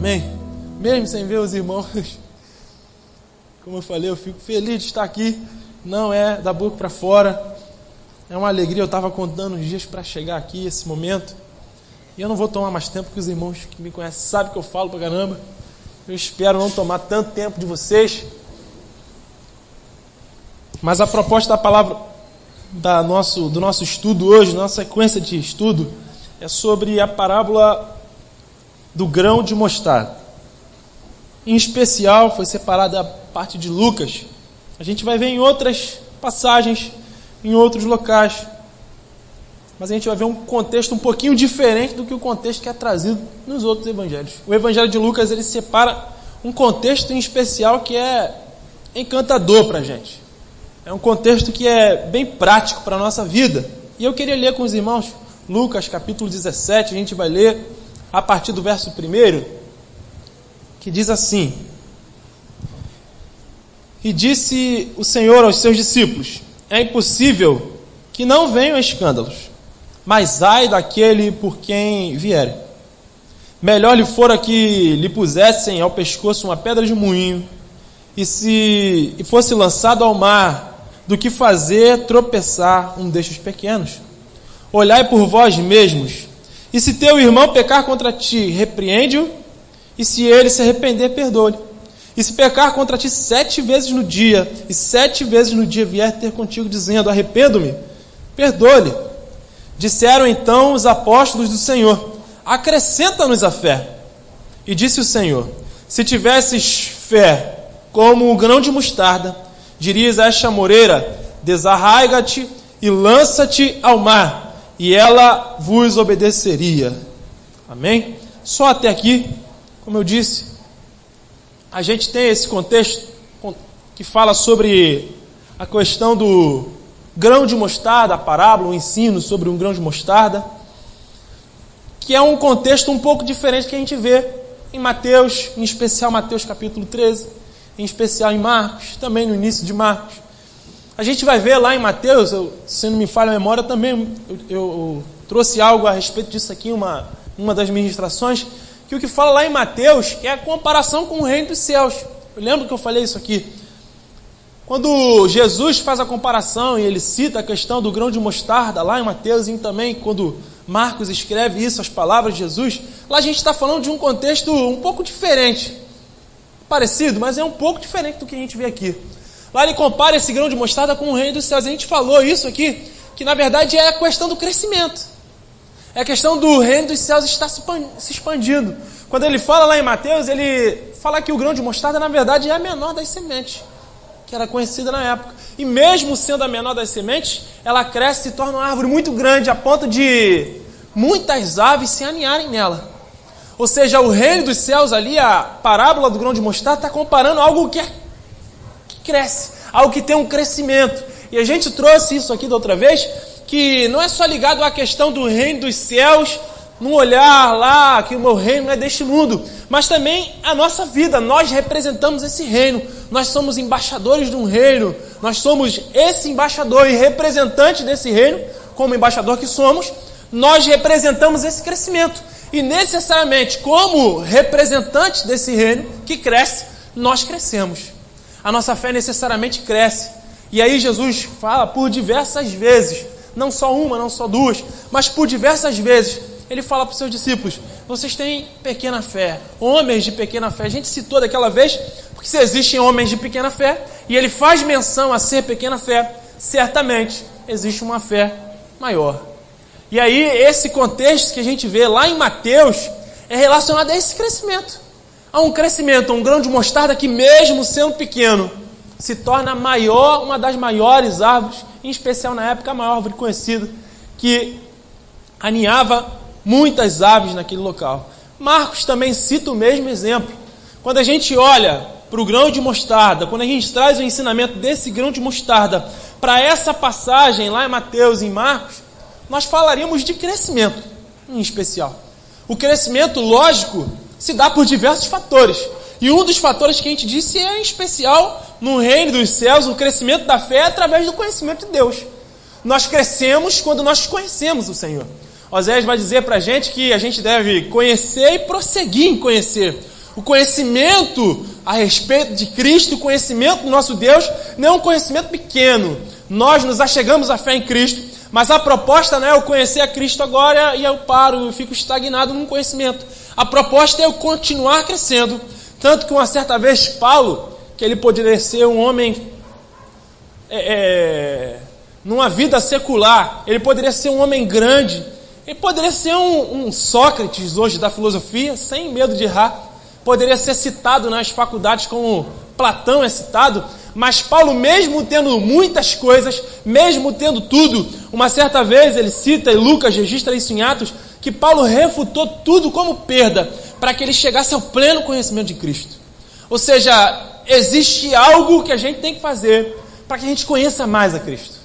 Amém? Mesmo sem ver os irmãos, como eu falei, eu fico feliz de estar aqui. Não é da boca para fora, é uma alegria. Eu estava contando os dias para chegar aqui, esse momento. E eu não vou tomar mais tempo, porque os irmãos que me conhecem sabem que eu falo pra caramba. Eu espero não tomar tanto tempo de vocês. Mas a proposta da palavra do nosso estudo hoje, nossa sequência de estudo, é sobre a parábola do grão de mostarda. Em especial, foi separada a parte de Lucas. A gente vai ver em outras passagens, em outros locais. Mas a gente vai ver um contexto um pouquinho diferente do que o contexto que é trazido nos outros evangelhos. O evangelho de Lucas, ele separa um contexto em especial que é encantador para a gente. É um contexto que é bem prático para a nossa vida. E eu queria ler com os irmãos Lucas capítulo 17, a gente vai ler a partir do verso 1, que diz assim: E disse o Senhor aos seus discípulos: É impossível que não venham escândalos, mas ai daquele por quem vier. Melhor lhe fora que lhe pusessem ao pescoço uma pedra de moinho e fosse lançado ao mar, do que fazer tropeçar um destes pequenos. Olhai por vós mesmos, e se teu irmão pecar contra ti, repreende-o, e se ele se arrepender, perdoe-lhe. E se pecar contra ti 7 vezes no dia, e 7 vezes no dia vier ter contigo dizendo: arrependo-me, perdoe-lhe. Disseram então os apóstolos do Senhor: acrescenta-nos a fé. E disse o Senhor: se tivesses fé como o grão de mostarda, dirias a esta moreira: desarraiga-te e lança-te ao mar, e ela vos obedeceria. Amém? Só até aqui, como eu disse, a gente tem esse contexto que fala sobre a questão do grão de mostarda, a parábola, o ensino sobre um grão de mostarda, que é um contexto um pouco diferente que a gente vê em Mateus, em especial Mateus capítulo 13, em especial em Marcos, também no início de Marcos. A gente vai ver lá em Mateus, se não me falha a memória também, eu trouxe algo a respeito disso aqui em uma das ministrações, que o que fala lá em Mateus é a comparação com o reino dos céus. Eu lembro que eu falei isso aqui. Quando Jesus faz a comparação e ele cita a questão do grão de mostarda lá em Mateus, e também quando Marcos escreve isso, as palavras de Jesus, lá a gente está falando de um contexto um pouco diferente. Parecido, mas é um pouco diferente do que a gente vê aqui. Lá ele compara esse grão de mostarda com o reino dos céus. A gente falou isso aqui, que na verdade é a questão do crescimento. É a questão do reino dos céus estar se expandindo. Quando ele fala lá em Mateus, ele fala que o grão de mostarda na verdade é a menor das sementes, que era conhecida na época. E mesmo sendo a menor das sementes, ela cresce e se torna uma árvore muito grande, a ponto de muitas aves se aninharem nela. Ou seja, o reino dos céus ali, a parábola do grão de mostarda, está comparando algo que cresce, algo que tem um crescimento. E a gente trouxe isso aqui da outra vez, que não é só ligado à questão do reino dos céus, num olhar lá, que o meu reino não é deste mundo, mas também a nossa vida. Nós representamos esse reino, nós somos embaixadores de um reino, nós somos esse embaixador e representante desse reino, como embaixador que somos, nós representamos esse crescimento. E necessariamente, como representantes desse reino que cresce, nós crescemos. A nossa fé necessariamente cresce. E aí Jesus fala por diversas vezes, não só uma, não só duas, mas por diversas vezes, ele fala para os seus discípulos: vocês têm pequena fé, homens de pequena fé. A gente citou daquela vez, porque se existem homens de pequena fé, e ele faz menção a ser pequena fé, certamente existe uma fé maior. E aí esse contexto que a gente vê lá em Mateus é relacionado a esse crescimento. A um crescimento, a um grão de mostarda que mesmo sendo pequeno, se torna maior, uma das maiores árvores, em especial na época a maior árvore conhecida, que aninhava muitas aves naquele local. Marcos também cita o mesmo exemplo. Quando a gente olha para o grão de mostarda, quando a gente traz o ensinamento desse grão de mostarda para essa passagem lá em Mateus e em Marcos, nós falaríamos de crescimento em especial. O crescimento, lógico, se dá por diversos fatores. E um dos fatores que a gente disse é, em especial, no reino dos céus, o crescimento da fé é através do conhecimento de Deus. Nós crescemos quando nós conhecemos o Senhor. Oséias vai dizer para a gente que a gente deve conhecer e prosseguir em conhecer. O conhecimento a respeito de Cristo, o conhecimento do nosso Deus, não é um conhecimento pequeno. Nós nos achegamos à fé em Cristo, mas a proposta não é eu conhecer a Cristo agora e eu paro, eu fico estagnado num conhecimento. A proposta é eu continuar crescendo. Tanto que uma certa vez Paulo, que ele poderia ser um homem numa vida secular, ele poderia ser um homem grande, ele poderia ser um Sócrates hoje da filosofia, sem medo de errar. Poderia ser citado nas faculdades como Platão é citado, mas Paulo, mesmo tendo muitas coisas, mesmo tendo tudo, uma certa vez ele cita, e Lucas registra isso em Atos, que Paulo refutou tudo como perda, para que ele chegasse ao pleno conhecimento de Cristo. Ou seja, existe algo que a gente tem que fazer para que a gente conheça mais a Cristo,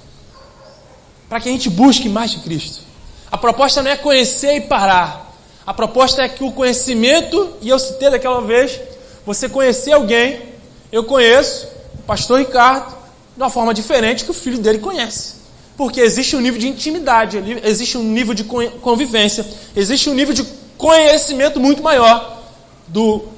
para que a gente busque mais de Cristo. A proposta não é conhecer e parar. A proposta é que o conhecimento, e eu citei daquela vez, você conhecer alguém, eu conheço o pastor Ricardo de uma forma diferente que o filho dele conhece. Porque existe um nível de intimidade, existe um nível de convivência, existe um nível de conhecimento muito maior do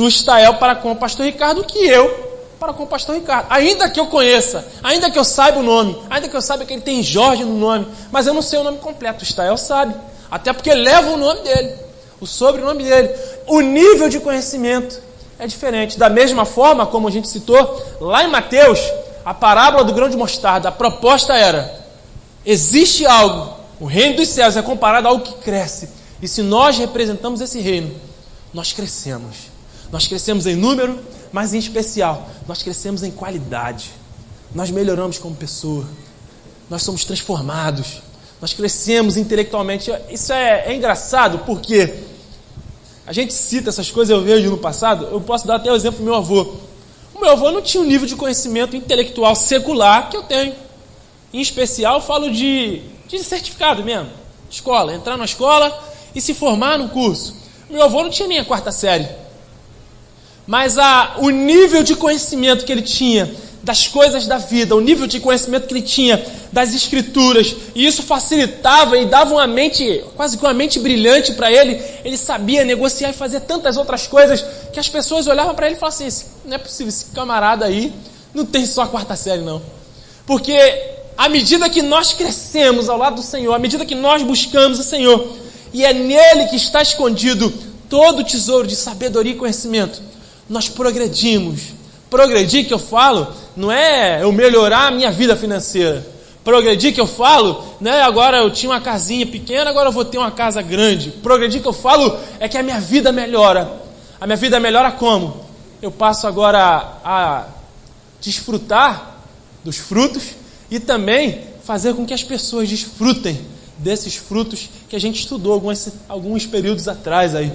Estael para com o pastor Ricardo que eu para com o pastor Ricardo. Ainda que eu conheça, ainda que eu saiba o nome, ainda que eu saiba que ele tem Jorge no nome, mas eu não sei o nome completo, o Estael sabe. Até porque leva o nome dele, o sobrenome dele. O nível de conhecimento é diferente. Da mesma forma, como a gente citou, lá em Mateus, a parábola do grão de mostarda, a proposta era, existe algo, o reino dos céus é comparado a algo que cresce. E se nós representamos esse reino, nós crescemos. Nós crescemos em número, mas em especial, nós crescemos em qualidade. Nós melhoramos como pessoa. Nós somos transformados. Nós crescemos intelectualmente. Isso é engraçado porque a gente cita essas coisas, eu vejo no passado, eu posso dar até o exemplo do meu avô. O meu avô não tinha um nível de conhecimento intelectual secular que eu tenho. Em especial, eu falo de certificado mesmo. Escola, entrar na escola e se formar no curso. Meu avô não tinha nem a 4ª série. Mas o nível de conhecimento que ele tinha das coisas da vida, o nível de conhecimento que ele tinha das escrituras, e isso facilitava e dava uma mente, quase que uma mente brilhante para ele. Ele sabia negociar e fazer tantas outras coisas que as pessoas olhavam para ele e falavam assim, não é possível, esse camarada aí não tem só a 4ª série não. Porque à medida que nós crescemos ao lado do Senhor, à medida que nós buscamos o Senhor, e é nele que está escondido todo o tesouro de sabedoria e conhecimento, nós progredimos. Progredir que eu falo não é eu melhorar a minha vida financeira. Progredir que eu falo não é agora eu tinha uma casinha pequena, agora eu vou ter uma casa grande. Progredir que eu falo é que a minha vida melhora. A minha vida melhora como? Eu passo agora a desfrutar dos frutos e também fazer com que as pessoas desfrutem desses frutos que a gente estudou alguns períodos atrás aí.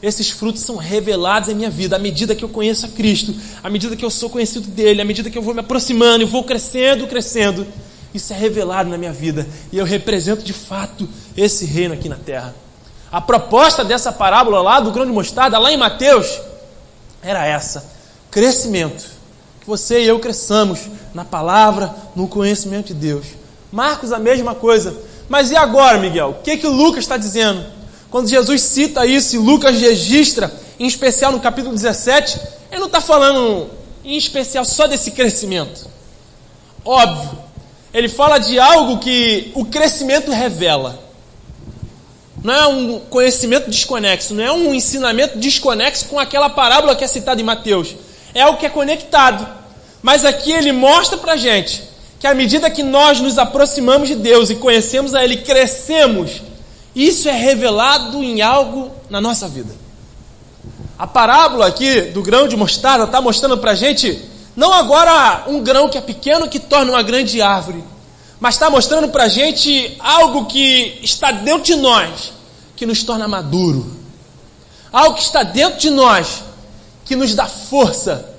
Esses frutos são revelados em minha vida à medida que eu conheço a Cristo, à medida que eu sou conhecido dele, à medida que eu vou me aproximando e vou crescendo. Isso é revelado na minha vida e eu represento de fato esse reino aqui na terra. A proposta dessa parábola lá do grão de mostarda, lá em Mateus, era essa: crescimento. Que você e eu cresçamos na palavra, no conhecimento de Deus. Marcos, a mesma coisa. Mas e agora, Miguel? O que o Lucas está dizendo? Quando Jesus cita isso e Lucas registra, em especial no capítulo 17, ele não está falando em especial só desse crescimento. Óbvio, ele fala de algo que o crescimento revela. Não é um conhecimento desconexo, não é um ensinamento desconexo com aquela parábola que é citada em Mateus. É algo que é conectado. Mas aqui ele mostra para a gente que à medida que nós nos aproximamos de Deus e conhecemos a Ele, crescemos. Isso é revelado em algo na nossa vida. A parábola aqui do grão de mostarda está mostrando para a gente, não agora um grão que é pequeno que torna uma grande árvore, mas está mostrando para a gente algo que está dentro de nós, que nos torna maduro. Algo que está dentro de nós, que nos dá força,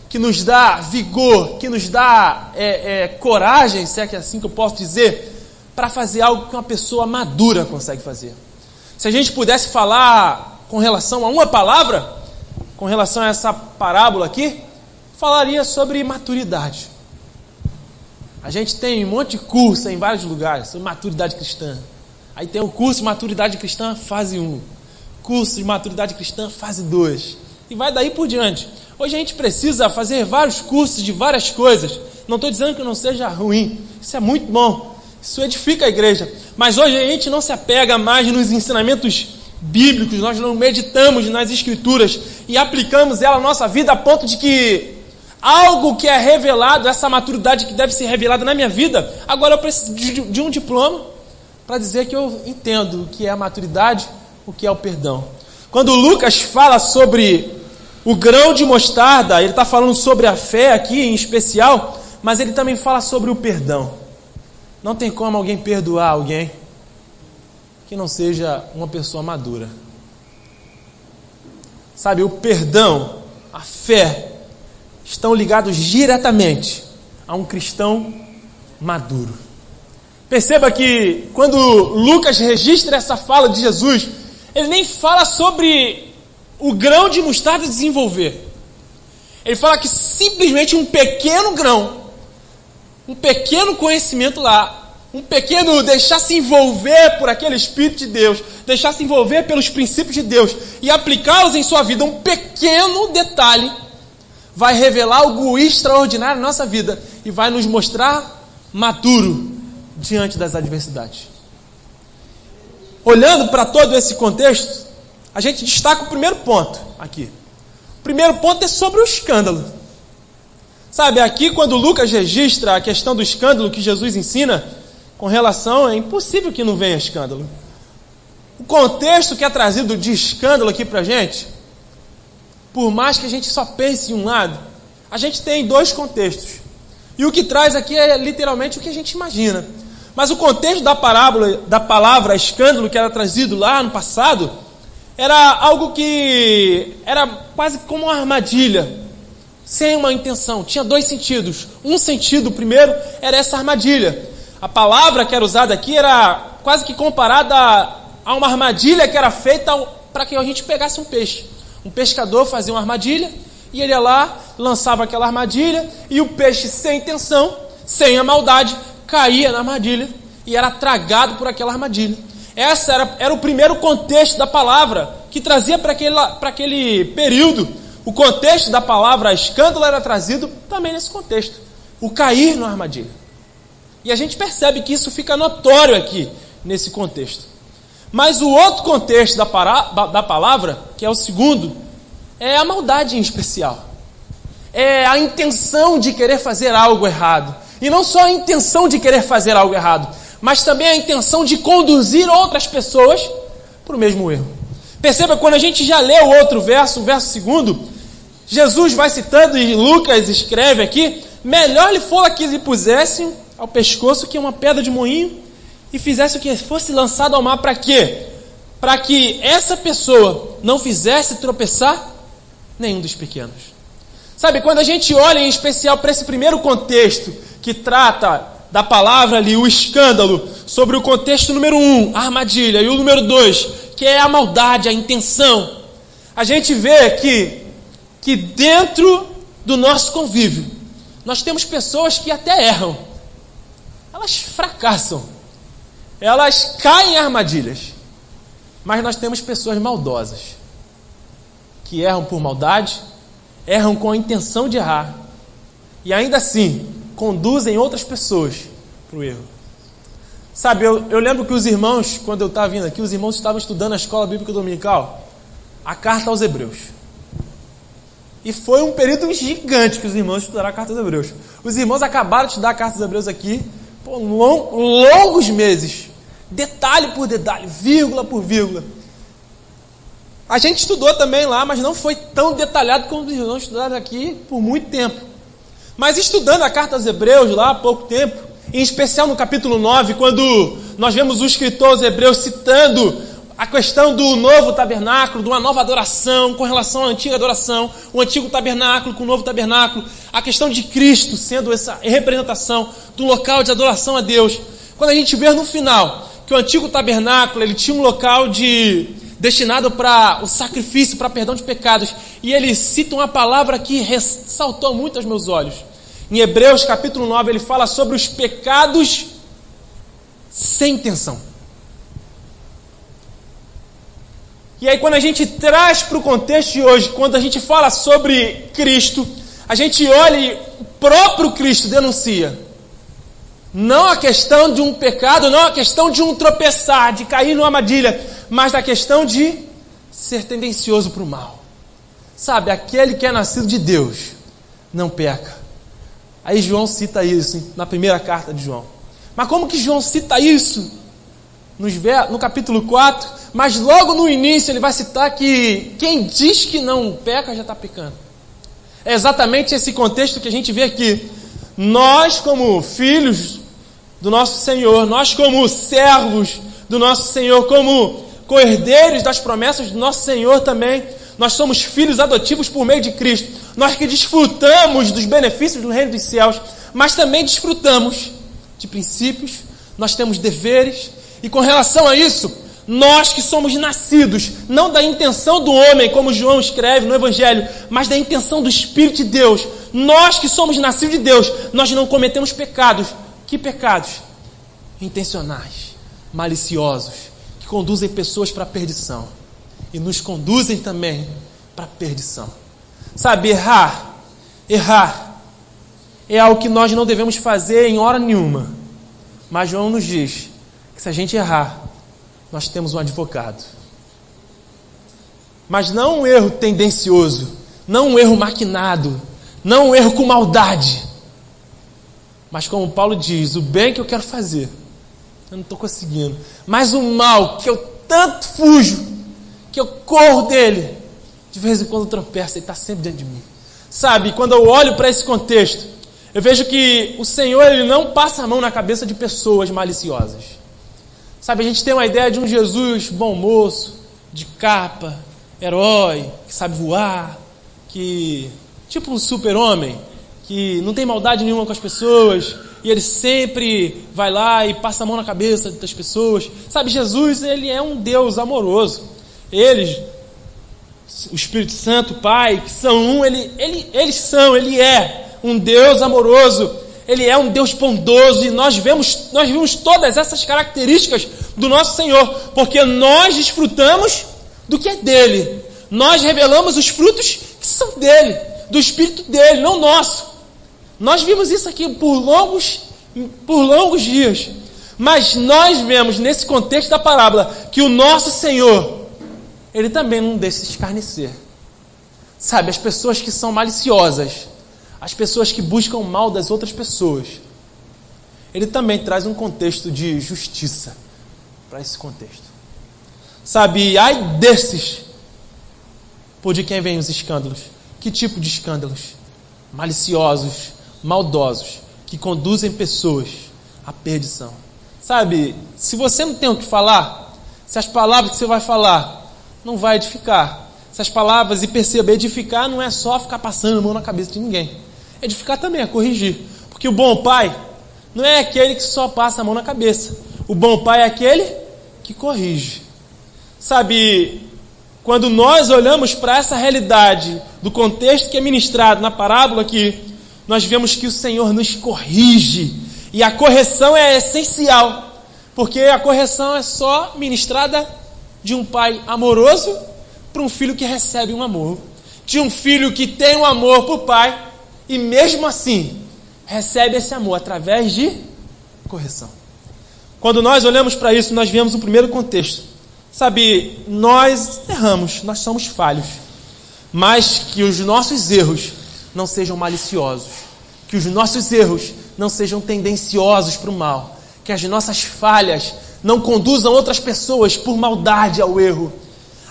que nos dá vigor, que nos dá coragem, se é que é assim que eu posso dizer, para fazer algo que uma pessoa madura consegue fazer. Se a gente pudesse falar com relação a uma palavra, com relação a essa parábola aqui, falaria sobre maturidade. A gente tem um monte de curso em vários lugares sobre maturidade cristã. Aí tem o curso de maturidade cristã fase 1, curso de maturidade cristã fase 2. e vai daí por diante. Hoje a gente precisa fazer vários cursos de várias coisas. Não estou dizendo que não seja ruim, isso é muito bom, isso edifica a igreja. Mas hoje a gente não se apega mais nos ensinamentos bíblicos, nós não meditamos nas escrituras e aplicamos ela à nossa vida a ponto de que algo que é revelado, essa maturidade que deve ser revelada na minha vida, agora eu preciso de um diploma para dizer que eu entendo o que é a maturidade, o que é o perdão. Quando Lucas fala sobre o grão de mostarda, ele está falando sobre a fé aqui em especial, mas ele também fala sobre o perdão. Não tem como alguém perdoar alguém que não seja uma pessoa madura. Sabe, o perdão, a fé, estão ligados diretamente a um cristão maduro. Perceba que quando Lucas registra essa fala de Jesus, ele nem fala sobre o grão de mostarda desenvolver. Ele fala que simplesmente um pequeno grão, um pequeno conhecimento lá, um pequeno deixar-se envolver por aquele Espírito de Deus, deixar-se envolver pelos princípios de Deus e aplicá-los em sua vida, um pequeno detalhe vai revelar algo extraordinário na nossa vida e vai nos mostrar maduro diante das adversidades. Olhando para todo esse contexto, a gente destaca o primeiro ponto aqui. O primeiro ponto é sobre o escândalo. Sabe, aqui quando Lucas registra a questão do escândalo que Jesus ensina, com relação, é impossível que não venha escândalo. O contexto que é trazido de escândalo aqui para a gente, por mais que a gente só pense em um lado, a gente tem dois contextos. E o que traz aqui é literalmente o que a gente imagina. Mas o contexto da palavra escândalo que era trazido lá no passado, era algo que era quase como uma armadilha, sem uma intenção. Tinha dois sentidos. Um sentido, primeiro, era essa armadilha. A palavra que era usada aqui era quase que comparada a uma armadilha que era feita para que a gente pegasse um peixe. Um pescador fazia uma armadilha e ele ia lá, lançava aquela armadilha e o peixe sem intenção, sem a maldade, caía na armadilha e era tragado por aquela armadilha. Essa era o primeiro contexto da palavra que trazia para aquele período. O contexto da palavra escândalo era trazido também nesse contexto. O cair na armadilha. E a gente percebe que isso fica notório aqui, nesse contexto. Mas o outro contexto da palavra, que é o segundo, é a maldade em especial. É a intenção de querer fazer algo errado. E não só a intenção de querer fazer algo errado, mas também a intenção de conduzir outras pessoas para o mesmo erro. Perceba, quando a gente já lê o outro verso, o verso 2, Jesus vai citando e Lucas escreve aqui: melhor lhe fora que lhe pusessem ao pescoço que uma pedra de moinho e fizesse o que fosse lançado ao mar. Para quê? Para que essa pessoa não fizesse tropeçar nenhum dos pequenos. Sabe, quando a gente olha em especial para esse primeiro contexto que trata da palavra ali, o escândalo, sobre o contexto número 1, a armadilha, e o número 2, que é a maldade, a intenção, a gente vê que dentro do nosso convívio, nós temos pessoas que até erram, elas fracassam, elas caem em armadilhas, mas nós temos pessoas maldosas, que erram por maldade, erram com a intenção de errar, e ainda assim conduzem outras pessoas para o erro. Sabe, eu lembro que os irmãos, quando eu estava vindo aqui, os irmãos estavam estudando na escola bíblica dominical a carta aos Hebreus. E foi um período gigante que os irmãos estudaram a carta aos Hebreus. Os irmãos acabaram de estudar a carta aos Hebreus aqui por longos meses, detalhe por detalhe, vírgula por vírgula. A gente estudou também lá, mas não foi tão detalhado como os irmãos estudaram aqui por muito tempo. Mas estudando a carta aos Hebreus lá há pouco tempo, em especial no capítulo 9, quando nós vemos o escritor aos Hebreus citando a questão do novo tabernáculo, de uma nova adoração com relação à antiga adoração, o antigo tabernáculo com o novo tabernáculo, a questão de Cristo sendo essa representação do local de adoração a Deus. Quando a gente vê no final que o antigo tabernáculo ele tinha um local destinado para o sacrifício, para perdão de pecados, e ele cita uma palavra que ressaltou muito aos meus olhos. Em Hebreus capítulo 9 ele fala sobre os pecados sem intenção. E aí quando a gente traz para o contexto de hoje, quando a gente fala sobre Cristo, a gente olha e o próprio Cristo denuncia. Não a questão de um pecado, não a questão de um tropeçar, de cair numa armadilha, mas a questão de ser tendencioso para o mal. Sabe, aquele que é nascido de Deus não peca. Aí João cita isso na primeira carta de João. Mas como que João cita isso? No capítulo 4, mas logo no início ele vai citar que quem diz que não peca já está pecando. É exatamente esse contexto que a gente vê aqui. Nós como filhos do nosso Senhor, nós como servos do nosso Senhor, como co-herdeiros das promessas do nosso Senhor também, nós somos filhos adotivos por meio de Cristo. Nós que desfrutamos dos benefícios do reino dos céus, mas também desfrutamos de princípios, nós temos deveres, e com relação a isso, nós que somos nascidos, não da intenção do homem, como João escreve no Evangelho, mas da intenção do Espírito de Deus, nós que somos nascidos de Deus, nós não cometemos pecados. Que pecados? Intencionais, maliciosos, que conduzem pessoas para a perdição. E nos conduzem também para a perdição. Sabe, errar é algo que nós não devemos fazer em hora nenhuma. Mas João nos diz que se a gente errar, nós temos um advogado. Mas não um erro tendencioso, não um erro maquinado, não um erro com maldade. Mas como Paulo diz, o bem que eu quero fazer, eu não estou conseguindo. Mas o mal que eu tanto fujo, que eu corro dele, de vez em quando eu tropeço, ele está sempre dentro de mim. Sabe, quando eu olho para esse contexto, eu vejo que o Senhor ele não passa a mão na cabeça de pessoas maliciosas. Sabe, a gente tem uma ideia de um Jesus bom moço, de capa, herói, que sabe voar, que tipo um super-homem, que não tem maldade nenhuma com as pessoas, e ele sempre vai lá e passa a mão na cabeça das pessoas. Sabe, Jesus, ele é um Deus amoroso. Eles, o Espírito Santo, o Pai, que são um, ele é um Deus amoroso, ele é um Deus bondoso, e nós vimos todas essas características do nosso Senhor, porque nós desfrutamos do que é dele, nós revelamos os frutos que são dele, do Espírito dele, não nosso. Nós vimos isso aqui por longos dias, mas nós vemos nesse contexto da parábola que o nosso Senhor, ele também não deixa se escarnecer. Sabe, as pessoas que são maliciosas, as pessoas que buscam o mal das outras pessoas, ele também traz um contexto de justiça para esse contexto. Sabe, ai desses, por de quem vêm os escândalos. Que tipo de escândalos? Maliciosos, maldosos, que conduzem pessoas à perdição. Sabe, se você não tem o que falar, se as palavras que você vai falar não vai edificar, se as palavras e perceber, edificar não é só ficar passando a mão na cabeça de ninguém. Edificar também é corrigir, porque o bom pai não é aquele que só passa a mão na cabeça. O bom pai é aquele que corrige. Sabe, quando nós olhamos para essa realidade do contexto que é ministrado na parábola aqui, nós vemos que o Senhor nos corrige, e a correção é essencial, porque a correção é só ministrada de um pai amoroso para um filho que recebe um amor, de um filho que tem um amor por pai, e mesmo assim recebe esse amor através de correção. Quando nós olhamos para isso, nós vemos o primeiro contexto. Sabe, nós erramos, nós somos falhos, mas que os nossos erros não sejam maliciosos, que os nossos erros não sejam tendenciosos para o mal, que as nossas falhas não conduzam outras pessoas por maldade ao erro.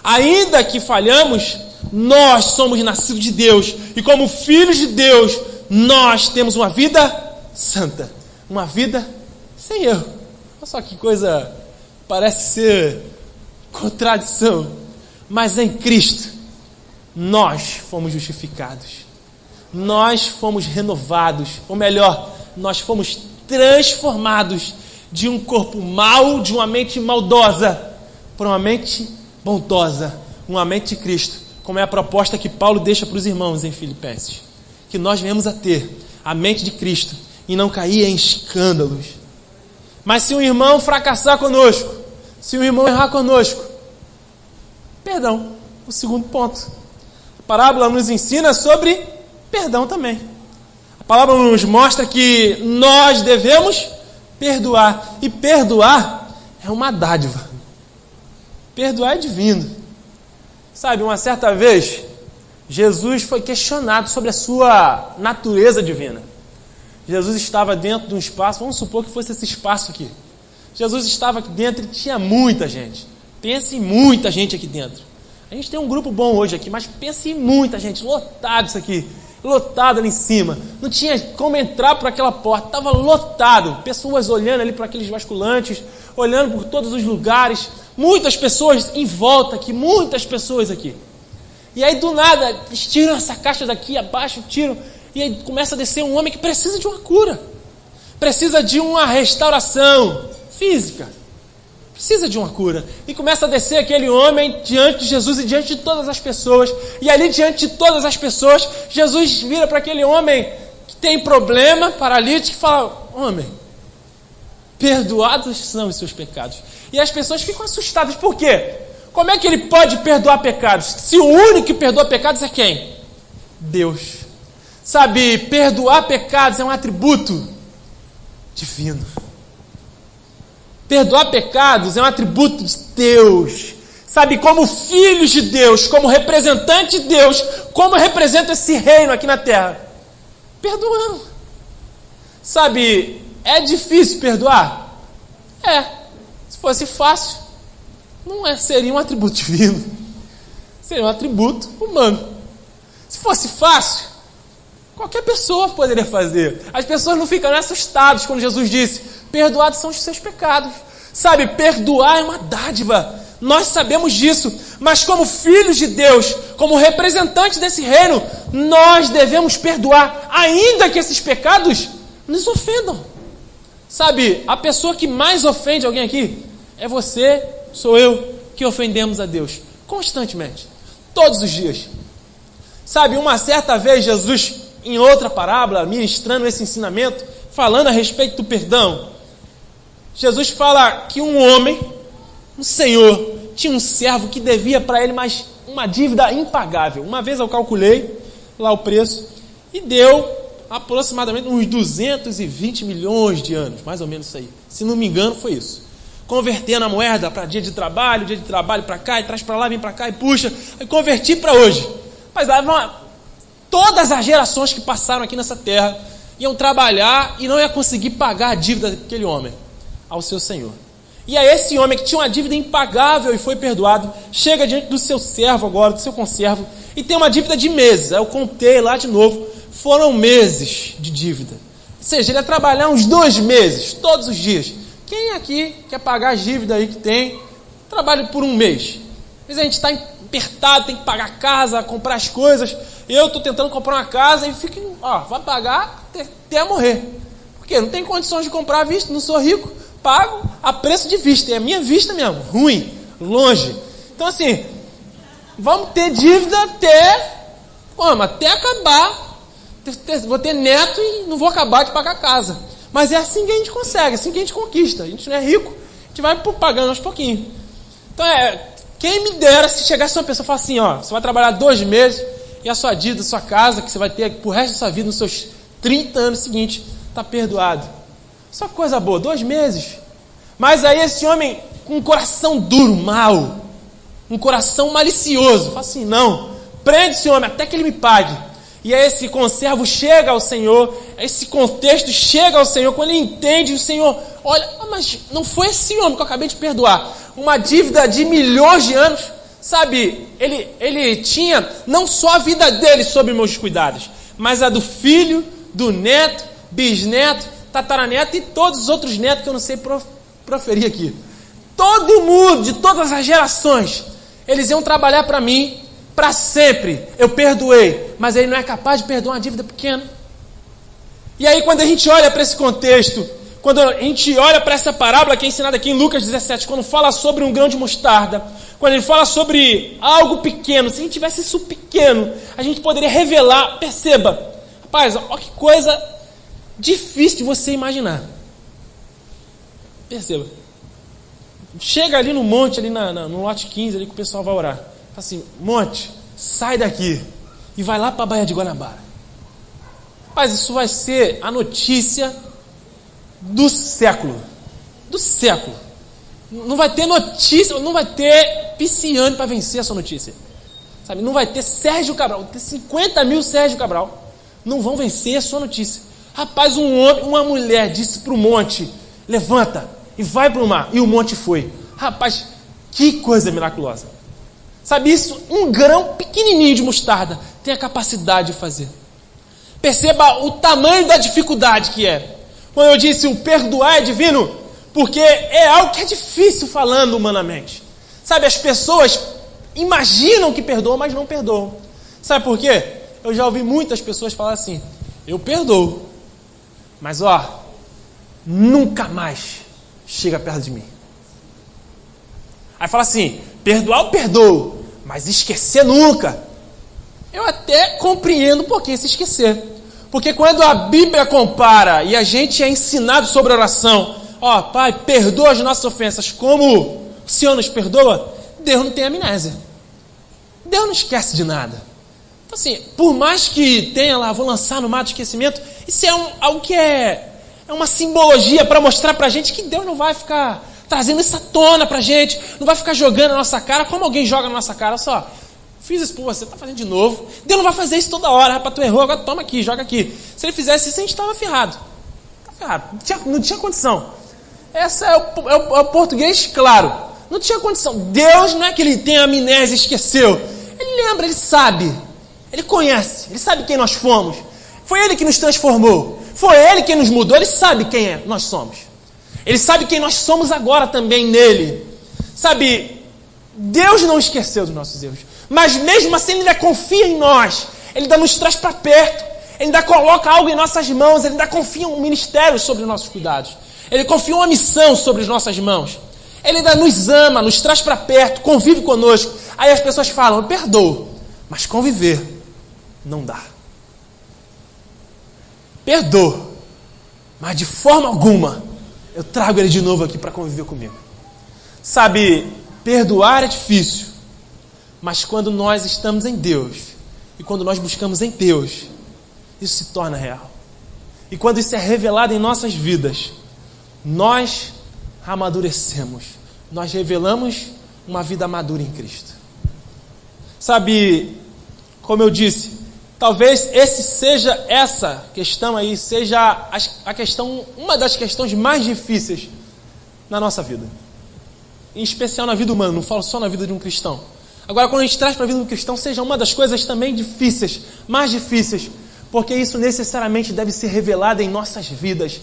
Ainda que falhamos, nós somos nascidos de Deus, e como filhos de Deus, nós temos uma vida santa, uma vida sem erro. Olha só que coisa, parece ser contradição, mas em Cristo nós fomos justificados, nós fomos renovados, ou melhor, nós fomos transformados de um corpo mau, de uma mente maldosa, para uma mente bondosa, uma mente de Cristo, como é a proposta que Paulo deixa para os irmãos em Filipenses, que nós venhamos a ter a mente de Cristo e não cair em escândalos. Mas se um irmão fracassar conosco, se um irmão errar conosco, Perdão, o segundo ponto. A parábola nos ensina sobre perdão também. A palavra nos mostra que nós devemos perdoar. E perdoar é uma dádiva. Perdoar é divino. Sabe, uma certa vez, Jesus foi questionado sobre a sua natureza divina. Jesus estava dentro de um espaço, vamos supor que fosse esse espaço aqui. Jesus estava aqui dentro e tinha muita gente. Pense em muita gente aqui dentro. A gente tem um grupo bom hoje aqui, mas pense em muita gente, lotado isso aqui. Lotado ali em cima, não tinha como entrar por aquela porta, estava lotado, pessoas olhando ali para aqueles basculantes, olhando por todos os lugares, muitas pessoas em volta aqui, muitas pessoas aqui. E aí do nada, eles tiram essa caixa daqui abaixo, tiram, e aí começa a descer um homem que precisa de uma cura, precisa de uma restauração física, precisa de uma cura. E começa a descer aquele homem diante de Jesus e diante de todas as pessoas. E ali diante de todas as pessoas, Jesus vira para aquele homem que tem problema, paralítico, e fala: homem, perdoados são os seus pecados. E as pessoas ficam assustadas. Por quê? Como é que ele pode perdoar pecados? Se o único que perdoa pecados é quem? Deus. Sabe, perdoar pecados é um atributo divino. Perdoar pecados é um atributo de Deus. Sabe, como filhos de Deus, como representante de Deus, como representa esse reino aqui na terra? Perdoando. Sabe, é difícil perdoar? É. Se fosse fácil, não é, seria um atributo divino. Seria um atributo humano. Se fosse fácil, qualquer pessoa poderia fazer. As pessoas não ficam assustadas quando Jesus disse: perdoados são os seus pecados. Sabe, perdoar é uma dádiva. Nós sabemos disso. Mas como filhos de Deus, como representantes desse reino, nós devemos perdoar, ainda que esses pecados nos ofendam. Sabe, a pessoa que mais ofende alguém aqui é você, sou eu, que ofendemos a Deus constantemente, todos os dias. Sabe, uma certa vez Jesus, em outra parábola, ministrando esse ensinamento, falando a respeito do perdão, Jesus fala que um homem, um senhor, tinha um servo que devia para ele mais uma dívida impagável. Uma vez eu calculei lá o preço e deu aproximadamente uns 220 milhões de anos, mais ou menos isso aí. Se não me engano, foi isso. Convertendo a moeda para dia de trabalho para cá, e traz para lá, vem para cá e puxa. Aí converti para hoje. Mas todas as gerações que passaram aqui nessa terra iam trabalhar e não iam conseguir pagar a dívida daquele homem ao seu senhor. E aí esse homem que tinha uma dívida impagável e foi perdoado, chega diante do seu servo agora, do seu conservo, e tem uma dívida de meses. Aí eu contei lá de novo, foram meses de dívida. Ou seja, ele ia trabalhar uns 2 meses, todos os dias. Quem aqui quer pagar a dívida aí que tem, trabalha por um mês. Às vezes a gente está apertado, tem que pagar a casa, comprar as coisas. Eu estou tentando comprar uma casa e fico, vai pagar até morrer. Por quê? Não tem condições de comprar à vista, não sou rico, pago a preço de vista. É a minha vista mesmo, ruim, longe. Então assim, vamos ter dívida até acabar. Vou ter neto e não vou acabar de pagar a casa. Mas é assim que a gente consegue, assim que a gente conquista. A gente não é rico, a gente vai pagando aos pouquinhos. Então quem me dera se chegasse uma pessoa e falasse assim, você vai trabalhar 2 meses e a sua dívida, a sua casa, que você vai ter pro resto da sua vida, nos seus 30 anos seguintes, está perdoado. Só coisa boa, 2 meses. Mas aí esse homem, com um coração duro, mau, um coração malicioso, fala assim, não, prende esse homem até que ele me pague. E aí esse conservo chega ao Senhor, esse contexto chega ao Senhor, quando ele entende, o Senhor olha, mas não foi esse homem que eu acabei de perdoar, uma dívida de milhões de anos, sabe, ele tinha não só a vida dele sob meus cuidados, mas a do filho, do neto, bisneto, tataraneto e todos os outros netos que eu não sei proferir aqui. Todo mundo, de todas as gerações, eles iam trabalhar para mim, para sempre. Eu perdoei, mas ele não é capaz de perdoar uma dívida pequena. E aí quando a gente olha para esse contexto, quando a gente olha para essa parábola que é ensinada aqui em Lucas 17, quando fala sobre um grão de mostarda, quando ele fala sobre algo pequeno, se a gente tivesse isso pequeno, a gente poderia revelar, perceba, rapaz, olha que coisa difícil de você imaginar. Perceba. Chega ali no monte, ali no lote 15, ali que o pessoal vai orar. assim, Monte, sai daqui e vai lá para a Baía de Guanabara. Mas isso vai ser a notícia do século. Do século. Não vai ter notícia, não vai ter Pisciani para vencer essa notícia. Sabe? Não vai ter Sérgio Cabral, ter 50 mil Sérgio Cabral. Não vão vencer a sua notícia. Rapaz, um homem, uma mulher disse para o monte, levanta e vai para o mar. E o monte foi. Rapaz, que coisa miraculosa. Sabe isso? Um grão pequenininho de mostarda tem a capacidade de fazer. Perceba o tamanho da dificuldade que é. Quando eu disse o perdoar é divino, porque é algo que é difícil falando humanamente. Sabe, as pessoas imaginam que perdoam, mas não perdoam. Sabe por quê? Eu já ouvi muitas pessoas falar assim, eu perdoo, mas nunca mais chega perto de mim. Aí fala assim, perdoar eu perdoo, mas esquecer nunca. Eu até compreendo um pouquinho se esquecer. Porque quando a Bíblia compara e a gente é ensinado sobre oração, Pai, perdoa as nossas ofensas, como o Senhor nos perdoa, Deus não tem amnésia. Deus não esquece de nada. Então assim, por mais que tenha lá, vou lançar no mar do esquecimento, isso é algo que é uma simbologia para mostrar para a gente que Deus não vai ficar trazendo isso à tona para a gente, não vai ficar jogando na nossa cara, como alguém joga na nossa cara, olha só, fiz isso por você, tá fazendo de novo. Deus não vai fazer isso toda hora, rapaz, tu errou, agora toma aqui, joga aqui. Se ele fizesse isso, a gente estava ferrado. Tá ferrado, não tinha condição. Esse é o português claro. Não tinha condição. Deus não é que ele tem amnésia e esqueceu. Ele lembra, ele sabe. Ele conhece, ele sabe quem nós fomos. Foi ele que nos transformou. Foi ele que nos mudou, ele sabe quem nós somos. Ele sabe quem nós somos agora também nele. Sabe, Deus não esqueceu dos nossos erros. Mas mesmo assim ele ainda confia em nós. Ele ainda nos traz para perto. Ele ainda coloca algo em nossas mãos. Ele ainda confia um ministério sobre os nossos cuidados. Ele confia uma missão sobre as nossas mãos. Ele ainda nos ama, nos traz para perto, convive conosco. Aí as pessoas falam, eu perdoo. Mas conviver não dá. Perdoo. Mas de forma alguma eu trago ele de novo aqui para conviver comigo. Sabe, perdoar é difícil. Mas quando nós estamos em Deus, e quando nós buscamos em Deus, isso se torna real. E quando isso é revelado em nossas vidas, nós amadurecemos. Nós revelamos uma vida madura em Cristo. Sabe, como eu disse, talvez essa questão aí seja a questão, uma das questões mais difíceis na nossa vida. Em especial na vida humana, não falo só na vida de um cristão. Agora, quando a gente traz para a vida do cristão, seja uma das coisas também difíceis, mais difíceis, porque isso necessariamente deve ser revelado em nossas vidas.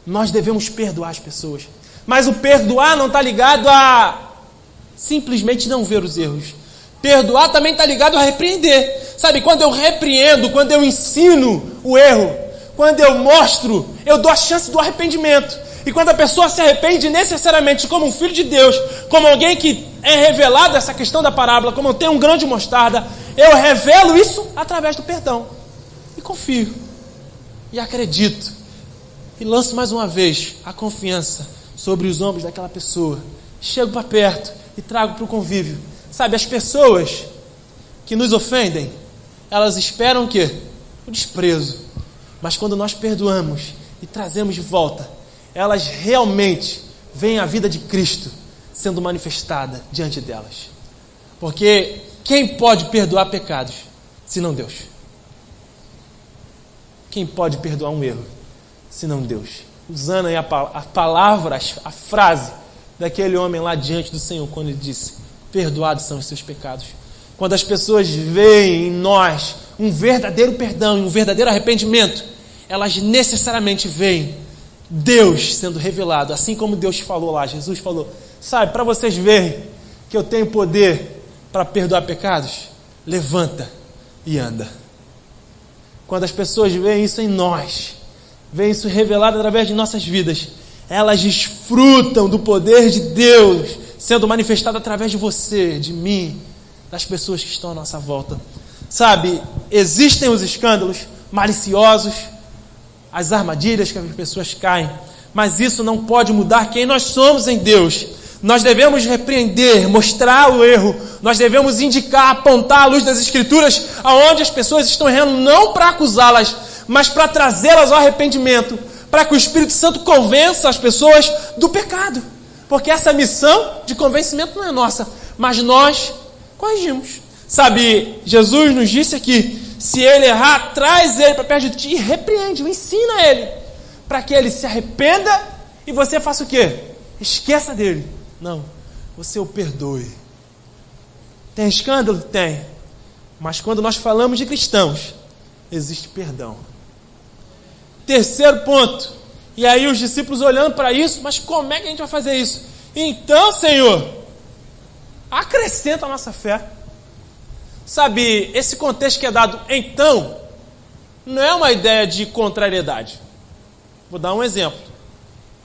Nós devemos perdoar as pessoas. Mas o perdoar não está ligado a simplesmente não ver os erros. Perdoar também está ligado a repreender. Sabe, quando eu repreendo, quando eu ensino o erro, quando eu mostro, eu dou a chance do arrependimento. E quando a pessoa se arrepende necessariamente como um filho de Deus, como alguém que é revelado essa questão da parábola, como eu tenho um grão de mostarda, eu revelo isso através do perdão. E confio. E acredito. E lanço mais uma vez a confiança sobre os ombros daquela pessoa. Chego para perto e trago para o convívio. Sabe, as pessoas que nos ofendem, elas esperam o quê? O desprezo. Mas quando nós perdoamos e trazemos de volta, elas realmente veem a vida de Cristo sendo manifestada diante delas. Porque quem pode perdoar pecados, senão Deus? Quem pode perdoar um erro, senão Deus? Usando aí a palavra, a frase daquele homem lá diante do Senhor, quando ele disse, perdoados são os seus pecados. Quando as pessoas veem em nós um verdadeiro perdão e um verdadeiro arrependimento, elas necessariamente veem Deus sendo revelado, assim como Deus falou lá, Jesus falou, sabe, para vocês verem que eu tenho poder para perdoar pecados, levanta e anda. Quando as pessoas veem isso em nós, veem isso revelado através de nossas vidas, elas desfrutam do poder de Deus sendo manifestado através de você, de mim, das pessoas que estão à nossa volta. Sabe, existem os escândalos maliciosos, as armadilhas que as pessoas caem, mas isso não pode mudar quem nós somos em Deus. Nós devemos repreender, mostrar o erro. Nós devemos indicar, apontar a luz das Escrituras aonde as pessoas estão errando, não para acusá-las, mas para trazê-las ao arrependimento, para que o Espírito Santo convença as pessoas do pecado. Porque essa missão de convencimento não é nossa, mas nós corrigimos. Sabe, Jesus nos disse aqui, se ele errar, traz ele para perto de ti e repreende, ensina ele, para que ele se arrependa e você faça o quê? Esqueça dele. Não, você o perdoe. Tem escândalo? Tem. Mas quando nós falamos de cristãos, existe perdão. Terceiro ponto. E aí os discípulos olhando para isso, mas como é que a gente vai fazer isso? Então, Senhor, acrescenta a nossa fé. Sabe, esse contexto que é dado então, não é uma ideia de contrariedade. Vou dar um exemplo.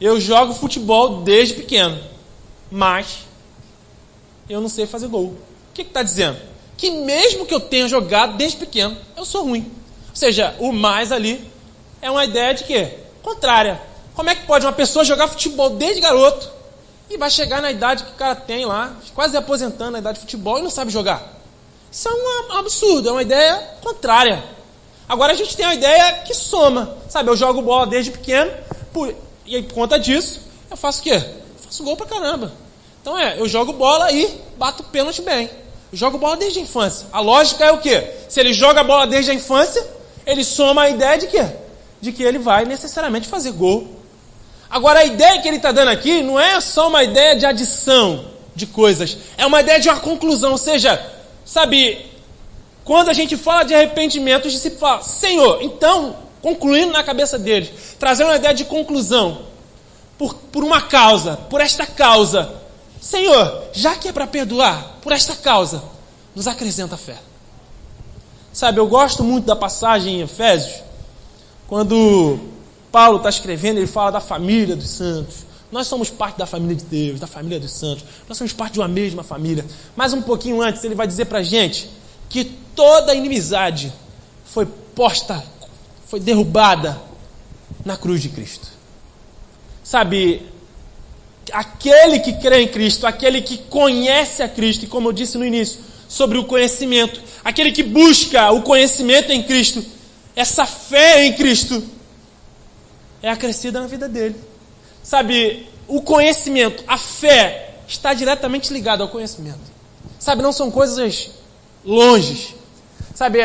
Eu jogo futebol desde pequeno, mas eu não sei fazer gol. O que está dizendo? Que mesmo que eu tenha jogado desde pequeno, eu sou ruim. Ou seja, o mais ali é uma ideia de quê? Contrária. Como é que pode uma pessoa jogar futebol desde garoto e vai chegar na idade que o cara tem lá, quase aposentando na idade de futebol e não sabe jogar? Isso é um absurdo, é uma ideia contrária. Agora a gente tem uma ideia que soma. Sabe, eu jogo bola desde pequeno e por conta disso, eu faço o quê? Eu faço gol pra caramba. Então eu jogo bola e bato pênalti bem. Eu jogo bola desde a infância. A lógica é o quê? Se ele joga bola desde a infância, ele soma a ideia de quê? De que ele vai necessariamente fazer gol. Agora a ideia que ele está dando aqui não é só uma ideia de adição de coisas. É uma ideia de uma conclusão. Ou seja, sabe, quando a gente fala de arrependimento, os discípulos falam, Senhor, então, concluindo na cabeça deles, trazendo uma ideia de conclusão, por uma causa, por esta causa, Senhor, já que é para perdoar, por esta causa, nos acrescenta fé. Sabe, eu gosto muito da passagem em Efésios, quando Paulo está escrevendo, ele fala da família dos santos. Nós somos parte da família de Deus, da família dos santos. Nós somos parte de uma mesma família. Mas um pouquinho antes, ele vai dizer para a gente que toda inimizade foi posta, foi derrubada na cruz de Cristo. Sabe, aquele que crê em Cristo, aquele que conhece a Cristo, e como eu disse no início, sobre o conhecimento, aquele que busca o conhecimento em Cristo, essa fé em Cristo é acrescida na vida dele. Sabe, o conhecimento, a fé, está diretamente ligado ao conhecimento. Sabe, não são coisas longes. Sabe,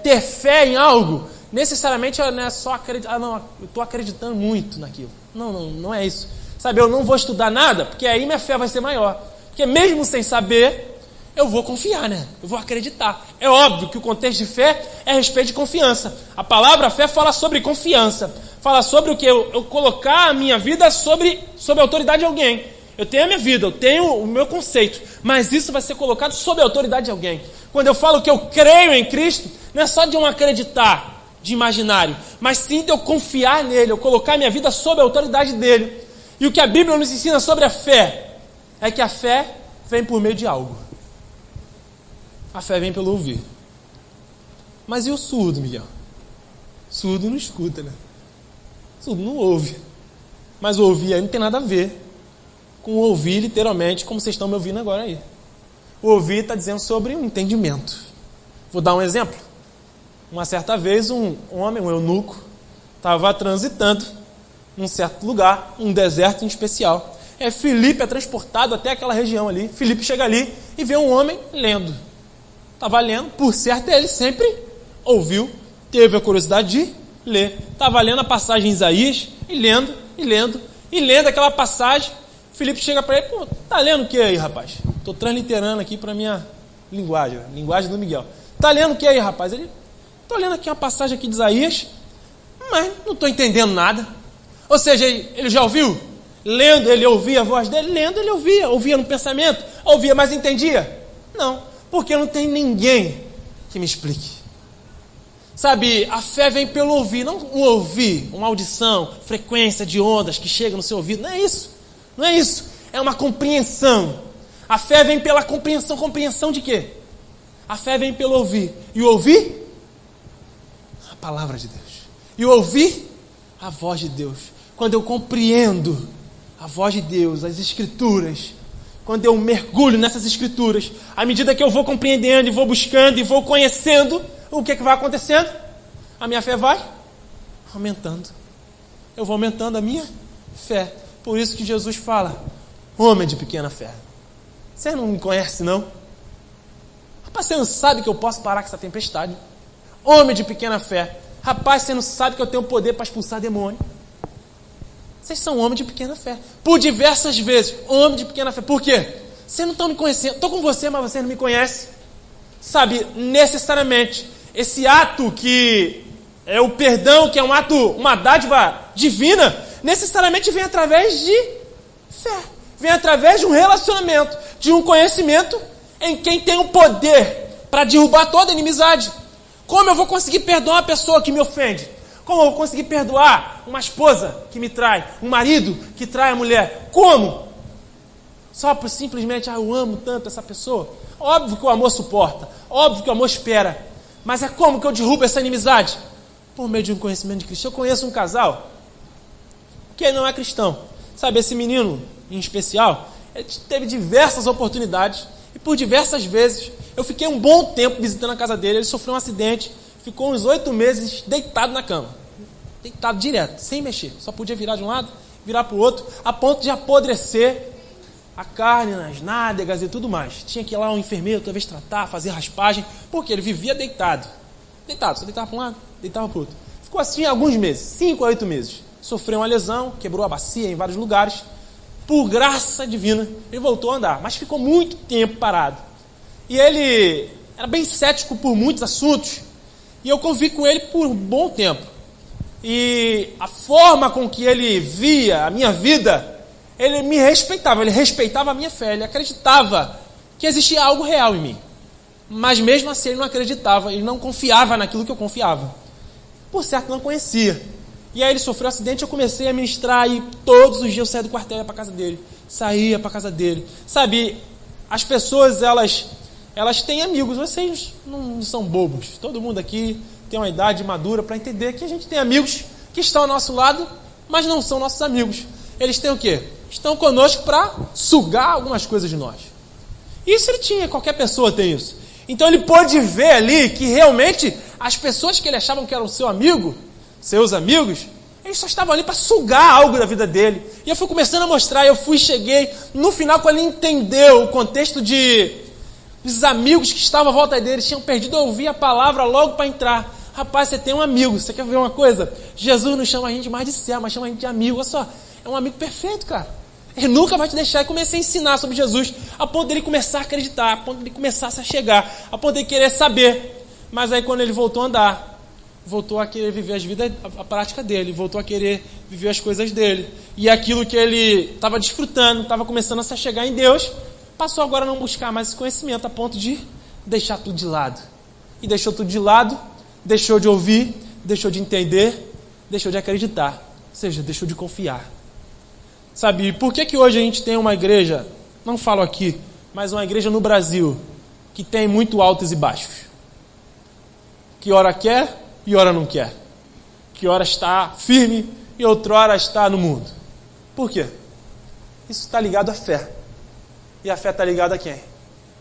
ter fé em algo, necessariamente não é só acreditar, não, eu estou acreditando muito naquilo. Não é isso. Sabe, eu não vou estudar nada, porque aí minha fé vai ser maior. Porque mesmo sem saber, eu vou confiar, né? Eu vou acreditar. É óbvio que o contexto de fé é a respeito de confiança. A palavra fé fala sobre confiança. Fala sobre o que? Eu colocar a minha vida sobre a autoridade de alguém. Eu tenho a minha vida, eu tenho o meu conceito, mas isso vai ser colocado sob a autoridade de alguém. Quando eu falo que eu creio em Cristo, não é só de eu acreditar, de imaginário, mas sim de eu confiar nele, eu colocar a minha vida sob a autoridade dele. E o que a Bíblia nos ensina sobre a fé é que a fé vem por meio de algo. A fé vem pelo ouvir. Mas e o surdo, Miguel? Surdo não escuta, né? Surdo não ouve. Mas o ouvir aí não tem nada a ver com o ouvir literalmente, como vocês estão me ouvindo agora aí. O ouvir está dizendo sobre um entendimento. Vou dar um exemplo. Uma certa vez um homem, um eunuco, estava transitando num certo lugar, um deserto em especial. Filipe é transportado até aquela região ali. Filipe chega ali e vê um homem lendo. Estava lendo, por certo ele sempre ouviu, teve a curiosidade de ler. Estava lendo a passagem em Isaías e lendo aquela passagem. Filipe chega para ele, pô, tá lendo o que aí, rapaz? Estou transliterando aqui para minha linguagem do Miguel. Tá lendo o que aí, rapaz? Ele, estou lendo aqui uma passagem aqui de Isaías, mas não estou entendendo nada. Ou seja, ele já ouviu? Lendo, ele ouvia a voz dele, lendo, ele ouvia no pensamento, ouvia, mas entendia? Não, porque não tem ninguém que me explique. Sabe, a fé vem pelo ouvir, não um ouvir, uma audição, frequência de ondas que chega no seu ouvido, não é isso, é uma compreensão. A fé vem pela compreensão de quê? A fé vem pelo ouvir, e o ouvir? A palavra de Deus, e o ouvir? A voz de Deus. Quando eu compreendo a voz de Deus, as Escrituras, quando eu mergulho nessas escrituras, à medida que eu vou compreendendo e vou buscando e vou conhecendo, o que vai acontecendo? A minha fé vai aumentando. Eu vou aumentando a minha fé. Por isso que Jesus fala, homem de pequena fé. Você não me conhece, não? Rapaz, você não sabe que eu posso parar com essa tempestade? Homem de pequena fé. Rapaz, você não sabe que eu tenho poder para expulsar demônio? Vocês são homens de pequena fé. Por diversas vezes, homem de pequena fé. Por quê? Vocês não estão me conhecendo. Estou com você, mas você não me conhece. Sabe, necessariamente, esse ato que é o perdão, que é um ato, uma dádiva divina, necessariamente vem através de fé. Vem através de um relacionamento, de um conhecimento em quem tem o poder para derrubar toda inimizade. Como eu vou conseguir perdoar uma pessoa que me ofende? Como eu vou conseguir perdoar uma esposa que me trai? Um marido que trai a mulher? Como? Só por simplesmente, eu amo tanto essa pessoa. Óbvio que o amor suporta. Óbvio que o amor espera. Mas é como que eu derrubo essa inimizade? Por meio de um conhecimento de Cristo. Eu conheço um casal que não é cristão. Sabe, esse menino em especial, ele teve diversas oportunidades. E por diversas vezes, eu fiquei um bom tempo visitando a casa dele. Ele sofreu um acidente. Ficou uns 8 meses deitado na cama. Deitado direto, sem mexer. Só podia virar de um lado, virar para o outro, a ponto de apodrecer a carne nas nádegas e tudo mais. Tinha que ir lá um enfermeiro, talvez tratar, fazer raspagem, porque ele vivia deitado. Deitado, só deitava para um lado, deitava para o outro. Ficou assim alguns meses, 5 a 8 meses. Sofreu uma lesão, quebrou a bacia em vários lugares. Por graça divina, ele voltou a andar, mas ficou muito tempo parado. E ele era bem cético por muitos assuntos. E eu convivi com ele por um bom tempo. E a forma com que ele via a minha vida, ele me respeitava, ele respeitava a minha fé, ele acreditava que existia algo real em mim. Mas mesmo assim ele não acreditava, ele não confiava naquilo que eu confiava. Por certo, não conhecia. E aí ele sofreu um acidente, eu comecei a ministrar e todos os dias eu saía do quartel e ia para casa dele. Saía para casa dele. Sabe, as pessoas, elas têm amigos, vocês não são bobos. Todo mundo aqui tem uma idade madura para entender que a gente tem amigos que estão ao nosso lado, mas não são nossos amigos. Eles têm o quê? Estão conosco para sugar algumas coisas de nós. Isso ele tinha, qualquer pessoa tem isso. Então ele pôde ver ali que realmente as pessoas que ele achavam que eram seus amigos, eles só estavam ali para sugar algo da vida dele. E eu fui começando a mostrar, cheguei, no final quando ele entendeu o contexto os amigos que estavam à volta dele tinham perdido a ouvir a palavra logo para entrar. Rapaz, você tem um amigo, você quer ver uma coisa? Jesus não chama a gente mais de servo, mas chama a gente de amigo. Olha só, é um amigo perfeito, cara. Ele nunca vai te deixar. E comecei a ensinar sobre Jesus, a ponto dele começar a acreditar, a ponto dele começar a se chegar, a ponto dele querer saber. Mas aí quando ele voltou a andar, voltou a querer viver a prática dele, voltou a querer viver as coisas dele. E aquilo que ele estava desfrutando, estava começando a se chegar em Deus, passou agora a não buscar mais esse conhecimento, a ponto de deixar tudo de lado. E deixou tudo de lado, deixou de ouvir, deixou de entender, deixou de acreditar. Ou seja, deixou de confiar. Sabe, por que hoje a gente tem uma igreja, não falo aqui, mas uma igreja no Brasil, que tem muito altos e baixos? Que hora quer e hora não quer. Que hora está firme e outrora está no mundo. Por quê? Isso está ligado à fé. E a fé está ligada a quem?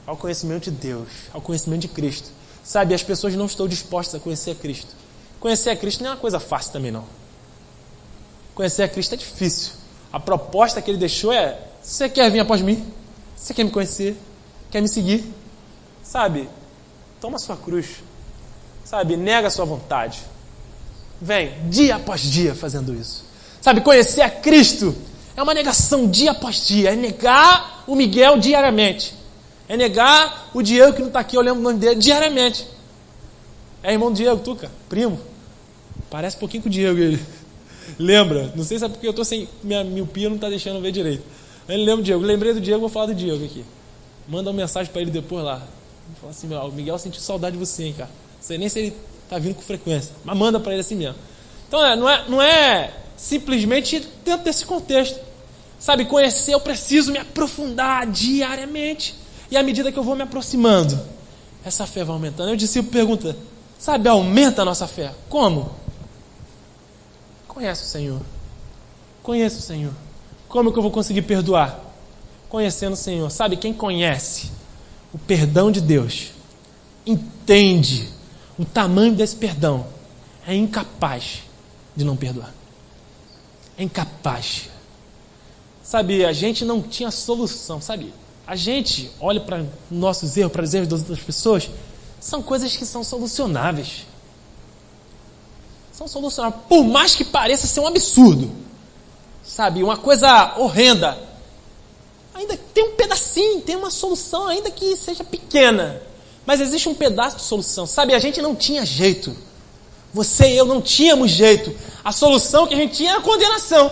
Ao conhecimento de Deus, ao conhecimento de Cristo. Sabe, as pessoas não estão dispostas a conhecer a Cristo. Conhecer a Cristo não é uma coisa fácil também, não. Conhecer a Cristo é difícil. A proposta que ele deixou é: você quer vir após mim? Você quer me conhecer? Quer me seguir? Sabe, toma a sua cruz. Sabe, nega a sua vontade. Vem, dia após dia fazendo isso. Sabe, conhecer a Cristo é uma negação dia após dia. É negar o Miguel diariamente. É negar o Diego que não está aqui, eu lembro o nome dele, diariamente. É irmão do Diego, Tuca, primo. Parece um pouquinho com o Diego ele. Lembra? Não sei se é porque eu estou sem... Minha miopia não está deixando ver direito. Ele lembra do Diego. Lembrei do Diego, vou falar do Diego aqui. Manda uma mensagem para ele depois lá. Fala assim: o Miguel sentiu saudade de você, hein, cara. Não sei nem se ele está vindo com frequência, mas manda para ele assim mesmo. Então não é simplesmente dentro desse contexto. Sabe, conhecer, eu preciso me aprofundar diariamente. E à medida que eu vou me aproximando, essa fé vai aumentando. Aí o discípulo pergunta: sabe, aumenta a nossa fé. Como? Conhece o Senhor. Conheço o Senhor. Como que eu vou conseguir perdoar? conhecendo o Senhor. Sabe, quem conhece o perdão de Deus, entende o tamanho desse perdão, é incapaz de não perdoar. É incapaz. Sabe, a gente não tinha solução, sabe? A gente olha para nossos erros, para os erros das outras pessoas, são coisas que são solucionáveis. São solucionáveis, por mais que pareça ser um absurdo. Sabe, uma coisa horrenda. Ainda tem um pedacinho, tem uma solução, ainda que seja pequena. Mas existe um pedaço de solução. Sabe, a gente não tinha jeito. Você e eu não tínhamos jeito. A solução que a gente tinha era a condenação.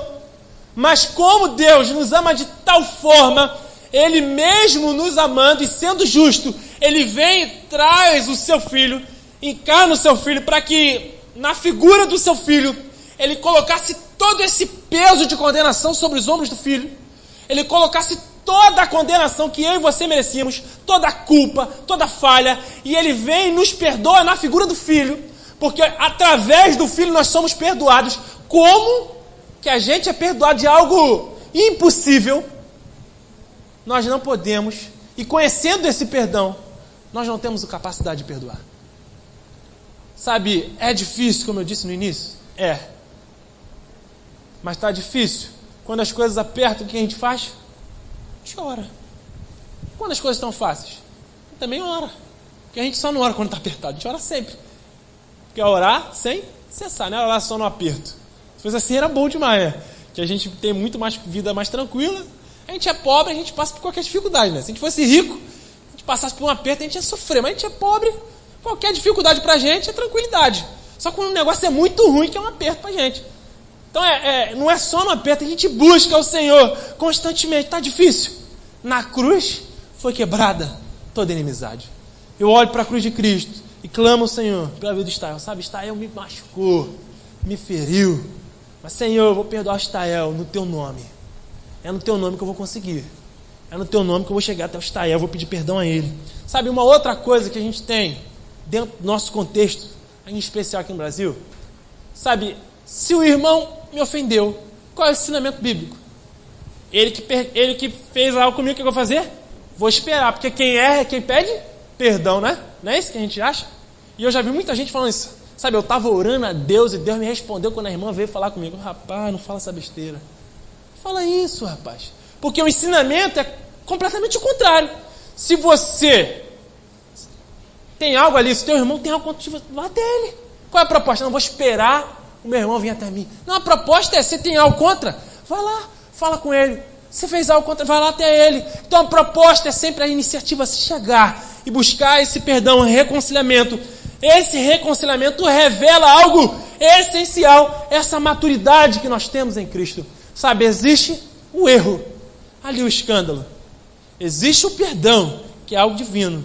Mas como Deus nos ama de tal forma, Ele mesmo nos amando e sendo justo, Ele vem e traz o seu Filho, encarna o seu Filho, para que na figura do seu Filho, Ele colocasse todo esse peso de condenação sobre os ombros do Filho. Ele colocasse toda a condenação que eu e você merecíamos, toda a culpa, toda a falha, e Ele vem e nos perdoa na figura do Filho, porque através do Filho nós somos perdoados. Como que a gente é perdoado de algo impossível? Nós não podemos, e conhecendo esse perdão, nós não temos a capacidade de perdoar. Sabe, é difícil, como eu disse no início? É. Mas está difícil. Quando as coisas apertam, o que a gente faz? Chora. Quando as coisas estão fáceis, também ora. Porque a gente só não ora quando está apertado, a gente ora sempre. Porque é orar sem cessar, não é orar só no aperto. Se fosse assim era bom demais, né? Que a gente tem muito mais vida mais tranquila. A gente é pobre, a gente passa por qualquer dificuldade, né? Se a gente fosse rico, a gente passasse por um aperto, a gente ia sofrer. Mas a gente é pobre, qualquer dificuldade pra gente é tranquilidade. Só quando o negócio é muito ruim, que é um aperto pra gente. Então não é só no aperto, a gente busca o Senhor constantemente. Está difícil. Na cruz foi quebrada toda inimizade. Eu olho para a cruz de Cristo e clamo ao Senhor pela vida de Estael. Sabe, Estael me machucou, me feriu. Mas Senhor, eu vou perdoar o Estael no teu nome. É no teu nome que eu vou conseguir. É no teu nome que eu vou chegar até o Estael, eu vou pedir perdão a ele. Sabe, uma outra coisa que a gente tem dentro do nosso contexto, em especial aqui no Brasil, sabe, se o irmão me ofendeu, qual é o ensinamento bíblico? Ele que fez algo comigo, o que eu vou fazer? Vou esperar, porque quem erra é quem pede perdão, né? Não é isso que a gente acha? E eu já vi muita gente falando isso. Sabe, eu estava orando a Deus e Deus me respondeu quando a irmã veio falar comigo. Rapaz, não fala essa besteira. Fala isso, rapaz. Porque o ensinamento é completamente o contrário. Se você tem algo ali, se teu irmão tem algo contra você, vá até ele. Qual é a proposta? Não vou esperar o meu irmão vir até mim. Não, a proposta é, você tem algo contra? Vai lá, fala com ele. Você fez algo contra, vai lá até ele. Então a proposta é sempre a iniciativa se chegar e buscar esse perdão, reconciliamento. Esse reconciliamento revela algo essencial, essa maturidade que nós temos em Cristo. Sabe, existe o erro, ali o escândalo. Existe o perdão, que é algo divino.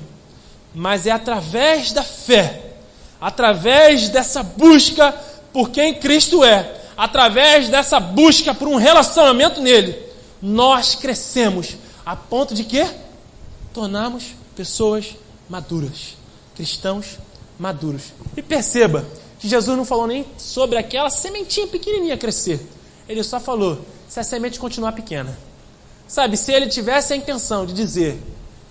Mas é através da fé, através dessa busca por quem Cristo é, através dessa busca por um relacionamento nele, nós crescemos a ponto de quê? Tornarmos pessoas maduras, cristãos maduros. E perceba que Jesus não falou nem sobre aquela sementinha pequenininha crescer. Ele só falou, se a semente continuar pequena. Sabe, se ele tivesse a intenção de dizer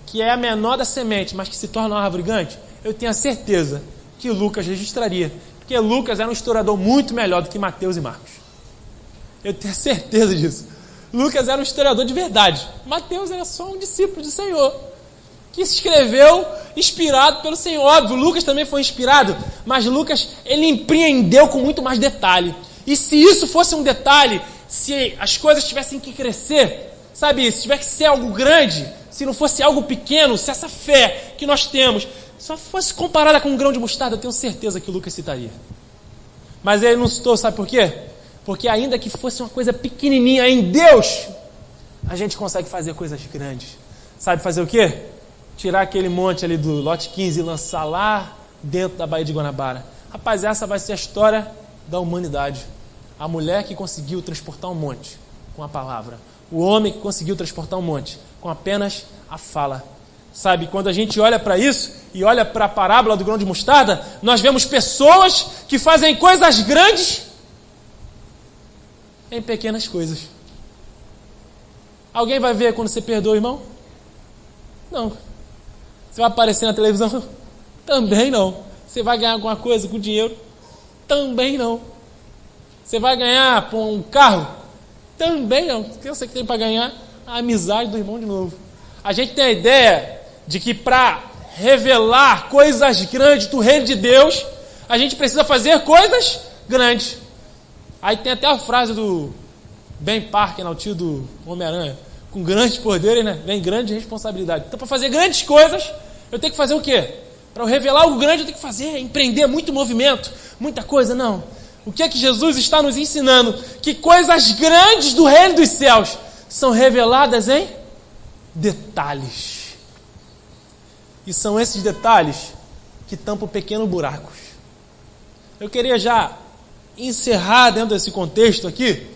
que é a menor da semente, mas que se torna uma árvore grande, eu tenho a certeza que Lucas registraria. Porque Lucas era um historiador muito melhor do que Mateus e Marcos. Eu tenho certeza disso. Lucas era um historiador de verdade. Mateus era só um discípulo do Senhor, que escreveu inspirado pelo Senhor. Óbvio, Lucas também foi inspirado, mas Lucas, ele empreendeu com muito mais detalhe. E se isso fosse um detalhe, se as coisas tivessem que crescer, sabe, se tivesse que ser algo grande, se não fosse algo pequeno, se essa fé que nós temos só fosse comparada com um grão de mostarda, eu tenho certeza que Lucas citaria. Mas ele não citou, sabe por quê? Porque ainda que fosse uma coisa pequenininha em Deus, a gente consegue fazer coisas grandes. Sabe fazer o quê? Tirar aquele monte ali do lote 15 e lançar lá dentro da Baía de Guanabara. Rapaz, essa vai ser a história da humanidade. A mulher que conseguiu transportar um monte com a palavra. O homem que conseguiu transportar um monte com apenas a fala. Sabe, quando a gente olha para isso e olha para a parábola do grão de mostarda, nós vemos pessoas que fazem coisas grandes em pequenas coisas. Alguém vai ver quando você perdoa o irmão? Não. Você vai aparecer na televisão? Também não. Você vai ganhar alguma coisa com dinheiro? Também não. Você vai ganhar um carro? Também não. O que você tem para ganhar? A amizade do irmão de novo. A gente tem a ideia de que para revelar coisas grandes do reino de Deus, a gente precisa fazer coisas grandes. Aí tem até a frase do Ben Parker, o tio do Homem-Aranha: com grandes poderes, né, vem grande responsabilidade. Então, para fazer grandes coisas, eu tenho que fazer o quê? Para eu revelar algo grande, eu tenho que fazer, empreender muito movimento, muita coisa. Não. O que é que Jesus está nos ensinando? Que coisas grandes do reino dos céus são reveladas em detalhes. E são esses detalhes que tampam pequenos buracos. Eu queria já encerrar dentro desse contexto aqui.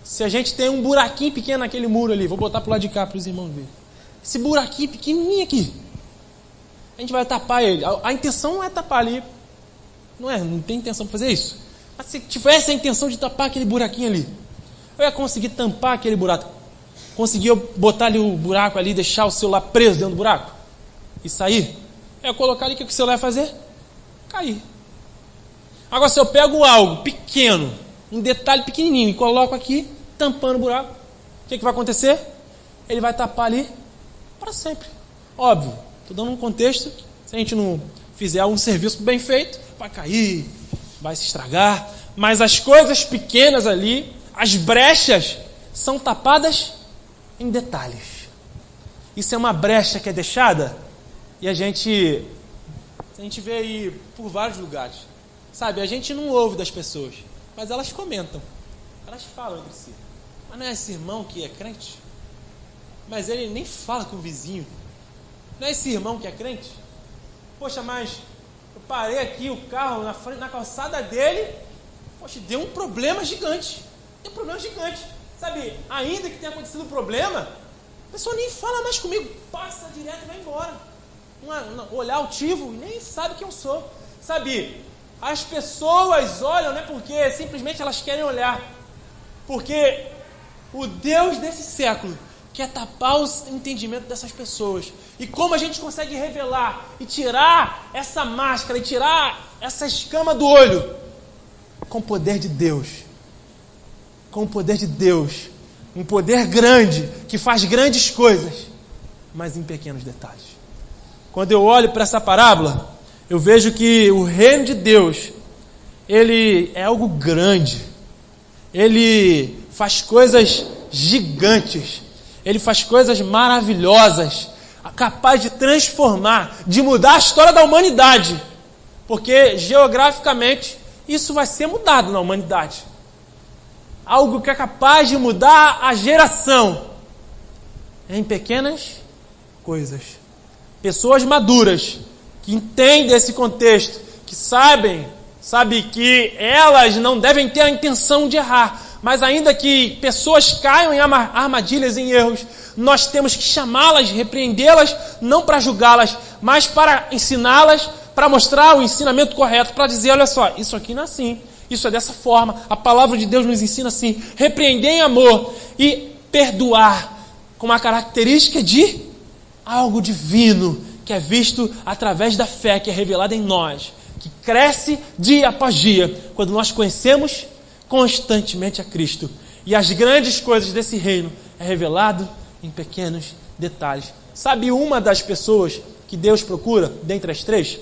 Se a gente tem um buraquinho pequeno naquele muro ali, vou botar para o lado de cá para os irmãos verem. Esse buraquinho pequenininho aqui, a gente vai tapar ele. A intenção não é tapar ali. Não tem intenção de fazer isso. Mas se tivesse a intenção de tapar aquele buraquinho ali, eu ia conseguir tampar aquele buraco. Conseguir botar ali o buraco ali, deixar o celular preso dentro do buraco e sair. Eu ia colocar ali, o que o celular ia fazer? Cair. Agora, se eu pego algo pequeno, um detalhe pequenininho, e coloco aqui, tampando o buraco, o que vai acontecer? Ele vai tapar ali para sempre. Óbvio, estou dando um contexto. Se a gente não fizer um serviço bem feito, vai cair, vai se estragar. Mas as coisas pequenas ali, as brechas, são tapadas em detalhes. Isso é uma brecha que é deixada, e a gente vê aí por vários lugares. Sabe, a gente não ouve das pessoas, mas elas comentam, elas falam entre si. Mas não é esse irmão que é crente? Mas ele nem fala com o vizinho. Não é esse irmão que é crente? Poxa, mas eu parei aqui o carro na calçada dele, poxa, deu um problema gigante. Deu um problema gigante. Sabe, ainda que tenha acontecido um problema, a pessoa nem fala mais comigo, passa direto e vai embora. Um olhar altivo, nem sabe quem eu sou. Sabe, as pessoas olham, não é porque simplesmente elas querem olhar, porque o Deus desse século quer tapar o entendimento dessas pessoas. E como a gente consegue revelar e tirar essa máscara e tirar essa escama do olho? Com o poder de Deus. Com o poder de Deus. Um poder grande que faz grandes coisas, mas em pequenos detalhes. Quando eu olho para essa parábola, eu vejo que o reino de Deus, ele é algo grande. Ele faz coisas gigantes. Ele faz coisas maravilhosas, capaz de transformar, de mudar a história da humanidade. Porque, geograficamente, isso vai ser mudado na humanidade. Algo que é capaz de mudar a geração em pequenas coisas. Pessoas maduras, que entendem esse contexto, que sabem que elas não devem ter a intenção de errar, mas ainda que pessoas caiam em armadilhas, em erros, nós temos que chamá-las, repreendê-las, não para julgá-las, mas para ensiná-las, para mostrar o ensinamento correto, para dizer, olha só, isso aqui não é assim, isso é dessa forma, a palavra de Deus nos ensina assim, repreender em amor e perdoar, com uma característica de algo divino, que é visto através da fé que é revelada em nós, que cresce dia após dia, quando nós conhecemos constantemente a Cristo. E as grandes coisas desse reino é revelado em pequenos detalhes. Sabe uma das pessoas que Deus procura, dentre as três?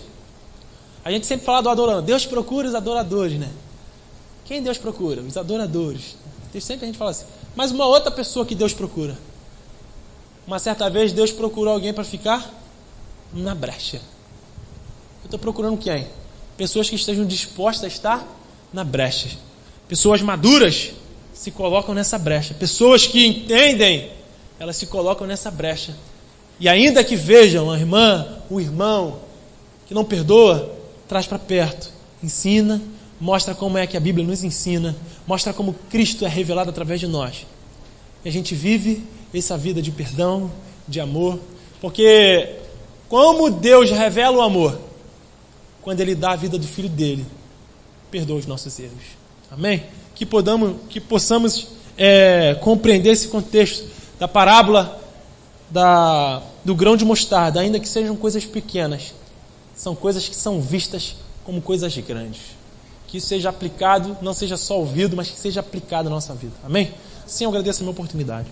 A gente sempre fala do adorador. Deus procura os adoradores, né? Quem Deus procura? Os adoradores. Sempre a gente fala assim. Mas uma outra pessoa que Deus procura. Uma certa vez Deus procurou alguém para ficar na brecha. Eu estou procurando quem? Pessoas que estejam dispostas a estar na brecha. Pessoas maduras se colocam nessa brecha. Pessoas que entendem, elas se colocam nessa brecha. E ainda que vejam a irmã, o irmão que não perdoa, traz para perto, ensina, mostra como é que a Bíblia nos ensina, mostra como Cristo é revelado através de nós. E a gente vive essa vida de perdão, de amor, porque como Deus revela o amor? Quando Ele dá a vida do Filho dele, perdoa os nossos erros. Amém? Que possamos compreender esse contexto da parábola do grão de mostarda, ainda que sejam coisas pequenas, são coisas que são vistas como coisas grandes. Que isso seja aplicado, não seja só ouvido, mas que seja aplicado na nossa vida. Amém? Sim, eu agradeço a minha oportunidade.